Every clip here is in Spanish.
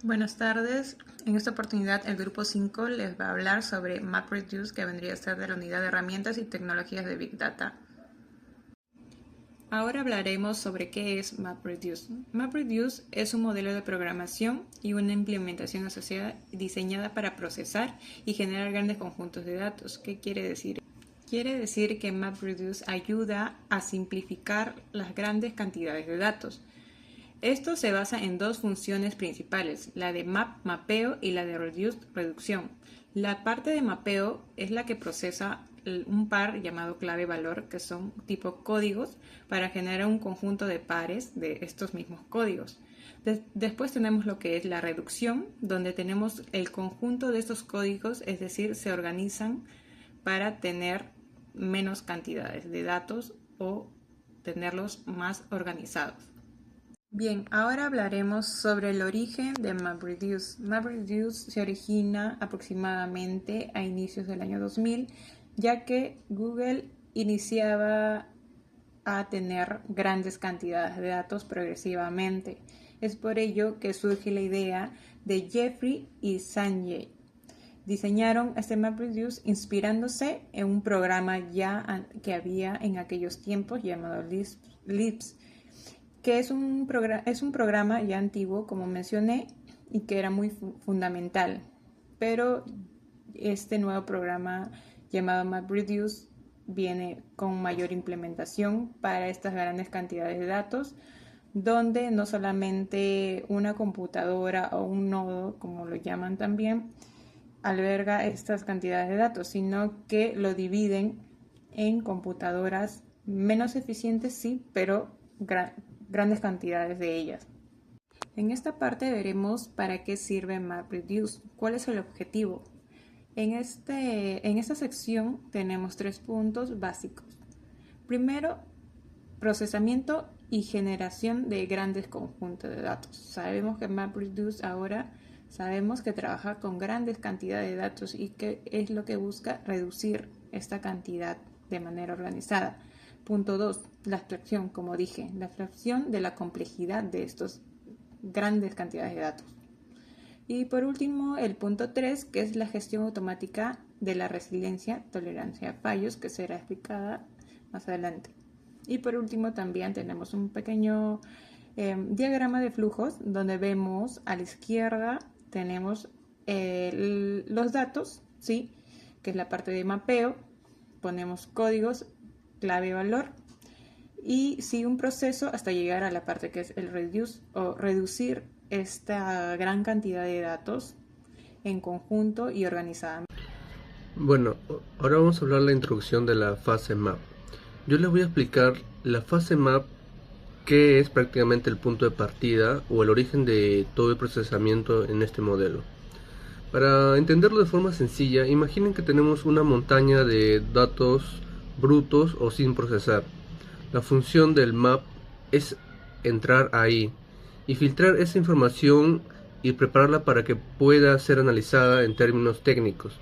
Buenas tardes. En esta oportunidad el grupo 5 les va a hablar sobre MapReduce, que vendría a ser de la unidad de herramientas y tecnologías de Big Data. Ahora hablaremos sobre qué es MapReduce. MapReduce es un modelo de programación y una implementación asociada diseñada para procesar y generar grandes conjuntos de datos. ¿Qué quiere decir? Quiere decir que MapReduce ayuda a simplificar las grandes cantidades de datos. Esto se basa en dos funciones principales, la de mapeo y la de reducción. La parte de mapeo es la que procesa un par llamado clave-valor, que son tipo códigos, para generar un conjunto de pares de estos mismos códigos. Después tenemos lo que es la reducción, donde tenemos el conjunto de estos códigos, es decir, se organizan para tener menos cantidades de datos o tenerlos más organizados. Bien, ahora hablaremos sobre el origen de MapReduce. MapReduce se origina aproximadamente a inicios del año 2000, ya que Google iniciaba a tener grandes cantidades de datos progresivamente. Es por ello que surge la idea de Jeffrey y Sanjay. Diseñaron este MapReduce inspirándose en un programa ya que había en aquellos tiempos llamado Lisp, que es un programa ya antiguo, como mencioné, y que era muy fundamental. Pero este nuevo programa llamado MapReduce viene con mayor implementación para estas grandes cantidades de datos, donde no solamente una computadora o un nodo, como lo llaman también, alberga estas cantidades de datos, sino que lo dividen en computadoras menos eficientes, sí, pero grandes cantidades de ellas. En esta parte veremos para qué sirve MapReduce, cuál es el objetivo. En esta sección tenemos 3 puntos básicos. Primero, procesamiento y generación de grandes conjuntos de datos. Sabemos que MapReduce ahora sabemos que trabaja con grandes cantidades de datos y que es lo que busca reducir esta cantidad de manera organizada. Punto 2, la abstracción, como dije, la abstracción de la complejidad de estas grandes cantidades de datos. Y por último, el punto 3, que es la gestión automática de la resiliencia, tolerancia a fallos, que será explicada más adelante. Y por último, también tenemos un pequeño diagrama de flujos, donde vemos a la izquierda tenemos los datos, ¿sí? Que es la parte de mapeo, ponemos códigos, clave-valor, y sigue un proceso hasta llegar a la parte que es el reduce o reducir esta gran cantidad de datos en conjunto y organizadamente. Bueno, ahora vamos a hablar de la introducción de la fase map. Yo les voy a explicar la fase map, que es prácticamente el punto de partida o el origen de todo el procesamiento en este modelo. Para entenderlo de forma sencilla, imaginen que tenemos una montaña de datos brutos o sin procesar. La función del map es entrar ahí y filtrar esa información y prepararla para que pueda ser analizada en términos técnicos.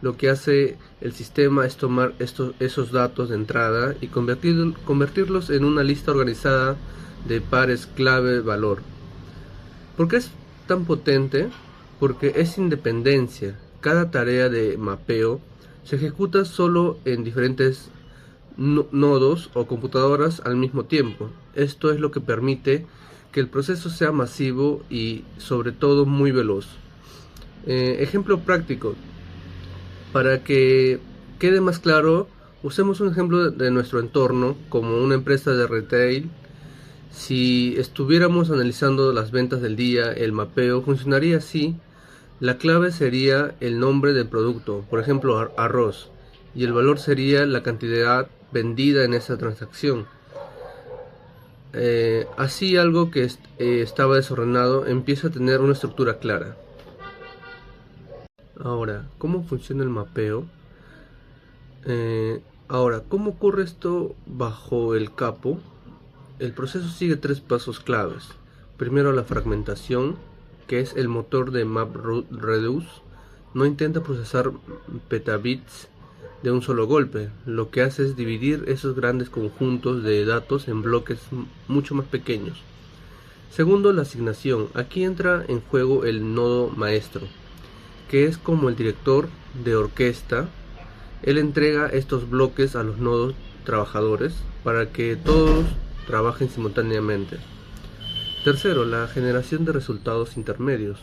Lo que hace el sistema es tomar esos datos de entrada y convertirlos en una lista organizada de pares clave-valor. ¿Por qué es tan potente? Porque es independencia. Cada tarea de mapeo se ejecuta solo en diferentes nodos o computadoras al mismo tiempo. Esto es lo que permite que el proceso sea masivo y sobre todo muy veloz. Ejemplo práctico. Para que quede más claro, usemos un ejemplo de nuestro entorno como una empresa de retail. Si estuviéramos analizando las ventas del día, el mapeo funcionaría así. La clave sería el nombre del producto, por ejemplo arroz, y el valor sería la cantidad vendida en esa transacción. Así algo que estaba desordenado empieza a tener una estructura clara. Ahora, ¿cómo funciona el mapeo? Ahora, ¿cómo ocurre esto bajo el capo? El proceso sigue 3 pasos claves. Primero, la fragmentación, que es el motor de MapReduce. No intenta procesar petabits de un solo golpe. Lo que hace es dividir esos grandes conjuntos de datos en bloques mucho más pequeños. Segundo, la asignación. Aquí entra en juego el nodo maestro, que es como el director de orquesta. Él entrega estos bloques a los nodos trabajadores para que todos trabajen simultáneamente. Tercero, la generación de resultados intermedios.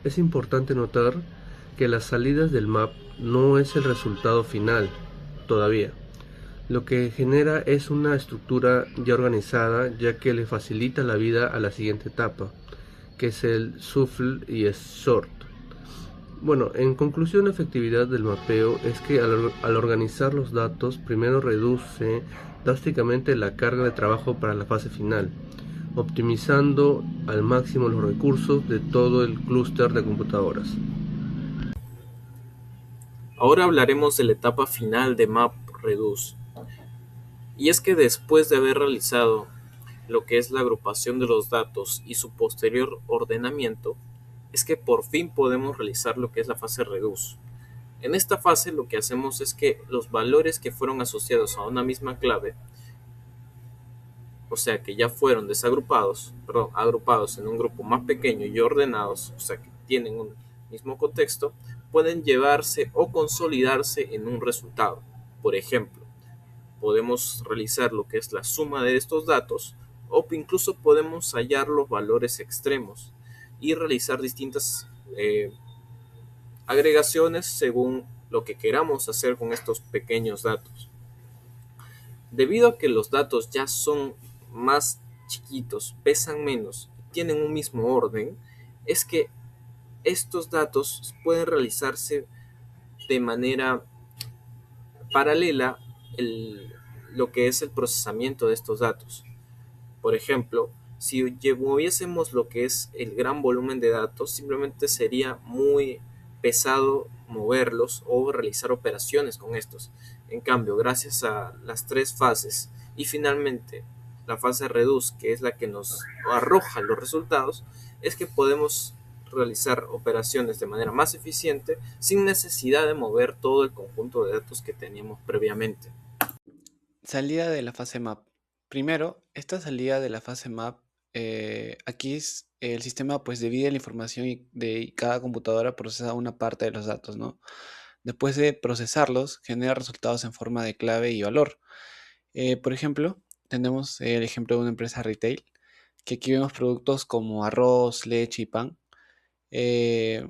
Es importante notar que las salidas del map no es el resultado final todavía. Lo que genera es una estructura ya organizada, ya que le facilita la vida a la siguiente etapa, que es el shuffle y el sort. Bueno, en conclusión, la efectividad del mapeo es que al organizar los datos, primero reduce drásticamente la carga de trabajo para la fase final, optimizando al máximo los recursos de todo el clúster de computadoras. Ahora hablaremos de la etapa final de MapReduce. Y es que después de haber realizado lo que es la agrupación de los datos y su posterior ordenamiento, es que por fin podemos realizar lo que es la fase Reduce. En esta fase lo que hacemos es que los valores que fueron asociados a una misma clave, o sea que ya fueron agrupados en un grupo más pequeño y ordenados, o sea que tienen un mismo contexto, pueden llevarse o consolidarse en un resultado. Por ejemplo, podemos realizar lo que es la suma de estos datos o incluso podemos hallar los valores extremos y realizar distintas agregaciones según lo que queramos hacer con estos pequeños datos. Debido a que los datos ya son más chiquitos, pesan menos y tienen un mismo orden, es que estos datos pueden realizarse de manera paralela lo que es el procesamiento de estos datos. Por ejemplo, si moviésemos lo que es el gran volumen de datos, simplemente sería muy pesado moverlos o realizar operaciones con estos. En cambio, gracias a las tres fases y finalmente la fase reduce, que es la que nos arroja los resultados, es que podemos realizar operaciones de manera más eficiente sin necesidad de mover todo el conjunto de datos que teníamos previamente. Salida de la fase map. Primero, esta salida de la fase map, aquí el sistema pues divide la información y de cada computadora procesa una parte de los datos, ¿no? Después de procesarlos, genera resultados en forma de clave y valor. Por ejemplo, tenemos el ejemplo de una empresa retail, que aquí vemos productos como arroz, leche y pan, eh,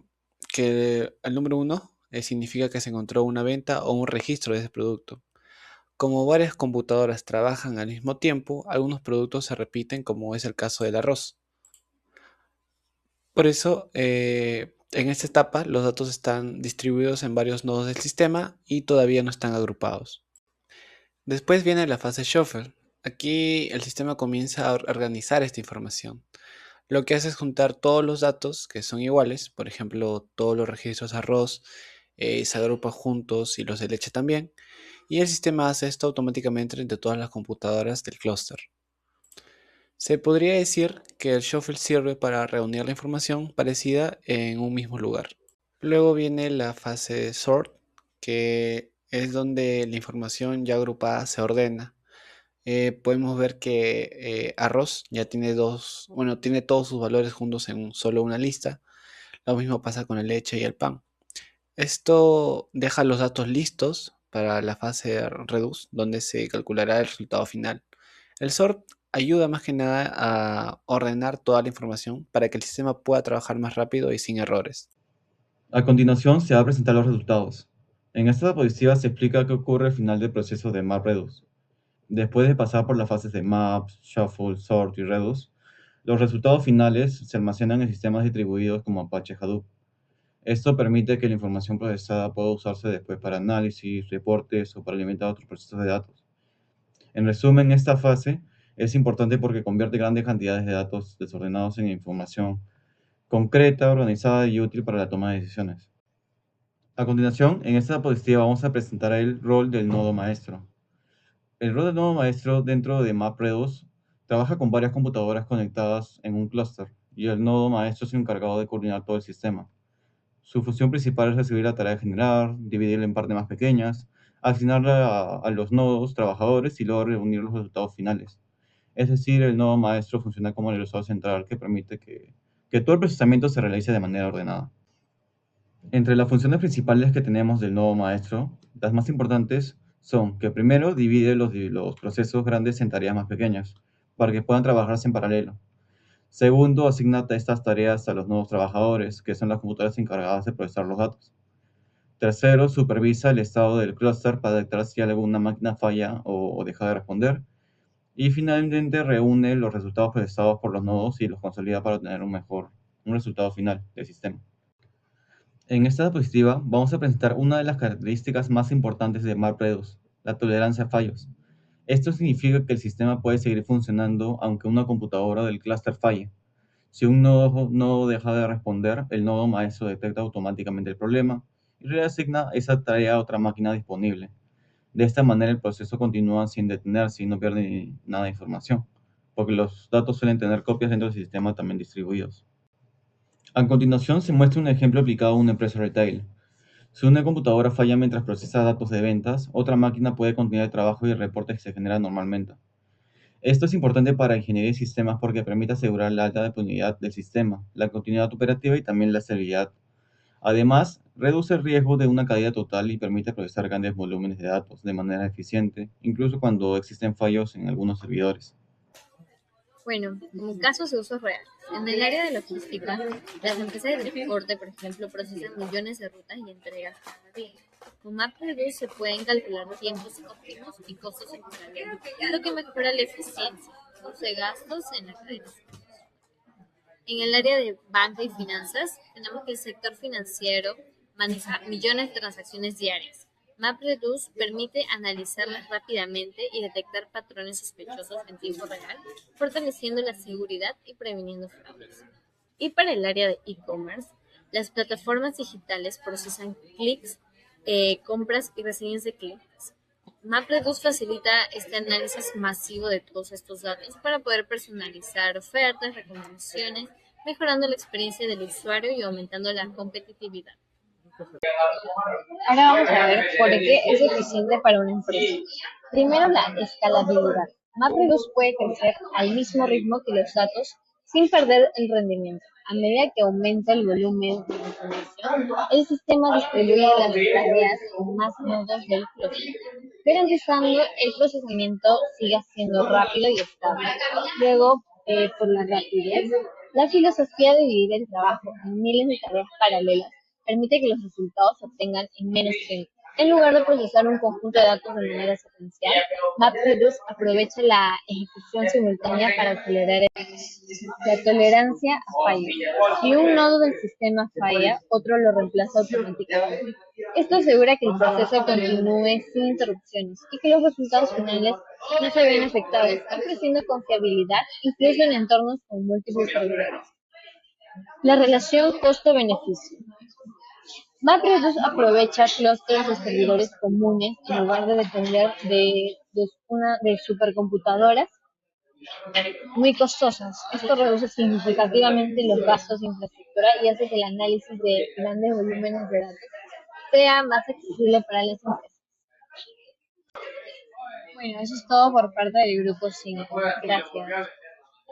que el número uno significa que se encontró una venta o un registro de ese producto. Como varias computadoras trabajan al mismo tiempo, algunos productos se repiten, como es el caso del arroz. Por eso, en esta etapa, los datos están distribuidos en varios nodos del sistema y todavía no están agrupados. Después viene la fase shuffle. Aquí el sistema comienza a organizar esta información. Lo que hace es juntar todos los datos que son iguales, por ejemplo, todos los registros arroz se agrupan juntos y los de leche también, y el sistema hace esto automáticamente entre todas las computadoras del clúster. Se podría decir que el shuffle sirve para reunir la información parecida en un mismo lugar. Luego viene la fase sort, que es donde la información ya agrupada se ordena. Podemos ver que arroz ya tiene tiene todos sus valores juntos en solo una lista. Lo mismo pasa con la leche y el pan. Esto deja los datos listos para la fase reduce, donde se calculará el resultado final. El sort ayuda más que nada a ordenar toda la información para que el sistema pueda trabajar más rápido y sin errores. A continuación se va a presentar los resultados. En esta diapositiva se explica qué ocurre al final del proceso de MapReduce. Después de pasar por las fases de Maps, Shuffle, Sort y Reduce, los resultados finales se almacenan en sistemas distribuidos como Apache Hadoop. Esto permite que la información procesada pueda usarse después para análisis, reportes o para alimentar otros procesos de datos. En resumen, esta fase es importante porque convierte grandes cantidades de datos desordenados en información concreta, organizada y útil para la toma de decisiones. A continuación, en esta diapositiva vamos a presentar el rol del nodo maestro. El rol del nodo maestro dentro de MapReduce trabaja con varias computadoras conectadas en un clúster y el nodo maestro es el encargado de coordinar todo el sistema. Su función principal es recibir la tarea de generar, dividirla en partes más pequeñas, asignarla a los nodos trabajadores y luego reunir los resultados finales. Es decir, el nodo maestro funciona como el usuario central que permite que todo el procesamiento se realice de manera ordenada. Entre las funciones principales que tenemos del nodo maestro, las más importantes son que primero divide los procesos grandes en tareas más pequeñas, para que puedan trabajarse en paralelo. Segundo, asigna estas tareas a los nuevos trabajadores, que son las computadoras encargadas de procesar los datos. Tercero, supervisa el estado del clúster para detectar si alguna máquina falla o deja de responder. Y finalmente, reúne los resultados procesados por los nodos y los consolida para obtener un resultado final del sistema. En esta diapositiva vamos a presentar una de las características más importantes de MapReduce, la tolerancia a fallos. Esto significa que el sistema puede seguir funcionando aunque una computadora del clúster falle. Si un nodo deja de responder, el nodo maestro detecta automáticamente el problema y reasigna esa tarea a otra máquina disponible. De esta manera el proceso continúa sin detenerse y no pierde nada de información, porque los datos suelen tener copias dentro del sistema también distribuidos. A continuación se muestra un ejemplo aplicado a una empresa retail. Si una computadora falla mientras procesa datos de ventas, otra máquina puede continuar el trabajo y el reporte que se genera normalmente. Esto es importante para ingeniería de sistemas porque permite asegurar la alta disponibilidad del sistema, la continuidad operativa y también la estabilidad. Además, reduce el riesgo de una caída total y permite procesar grandes volúmenes de datos de manera eficiente, incluso cuando existen fallos en algunos servidores. Bueno, como casos de uso real. En el área de logística, las empresas de transporte, por ejemplo, procesan millones de rutas y entregas cada día. Con MapReduce se pueden calcular tiempos óptimos y costos en paralelo, lo que mejora la eficiencia, reduce gastos en la cadena. En el área de banca y finanzas, tenemos que el sector financiero maneja millones de transacciones diarias. MapReduce permite analizarlas rápidamente y detectar patrones sospechosos en tiempo real, fortaleciendo la seguridad y previniendo fraudes. Y para el área de e-commerce, las plataformas digitales procesan clics, compras y reseñas de clientes. MapReduce facilita este análisis masivo de todos estos datos para poder personalizar ofertas, recomendaciones, mejorando la experiencia del usuario y aumentando la competitividad. Ahora vamos a ver por qué es eficiente para una empresa. Primero, la escalabilidad. MapReduce puede crecer al mismo ritmo que los datos sin perder el rendimiento. A medida que aumenta el volumen de información, el sistema distribuye las tareas en más nodos del proceso, garantizando el procesamiento siga siendo rápido y estable. Luego, por la rapidez, la filosofía de dividir el trabajo en miles de tareas paralelas permite que los resultados se obtengan en menos tiempo. En lugar de procesar un conjunto de datos de manera secuencial, MapReduce aprovecha la ejecución simultánea para acelerar la tolerancia a fallos. Si un nodo del sistema falla, otro lo reemplaza automáticamente. Esto asegura que el proceso continúe sin interrupciones y que los resultados finales no se vean afectados, ofreciendo confiabilidad incluso en entornos con múltiples servidores. La relación costo-beneficio. MapReduce aprovecha clústeres de servidores comunes en lugar de depender de supercomputadoras muy costosas. Esto reduce significativamente los gastos de infraestructura y hace que el análisis de grandes volúmenes de datos sea más accesible para las empresas. Bueno, eso es todo por parte del grupo 5. Gracias.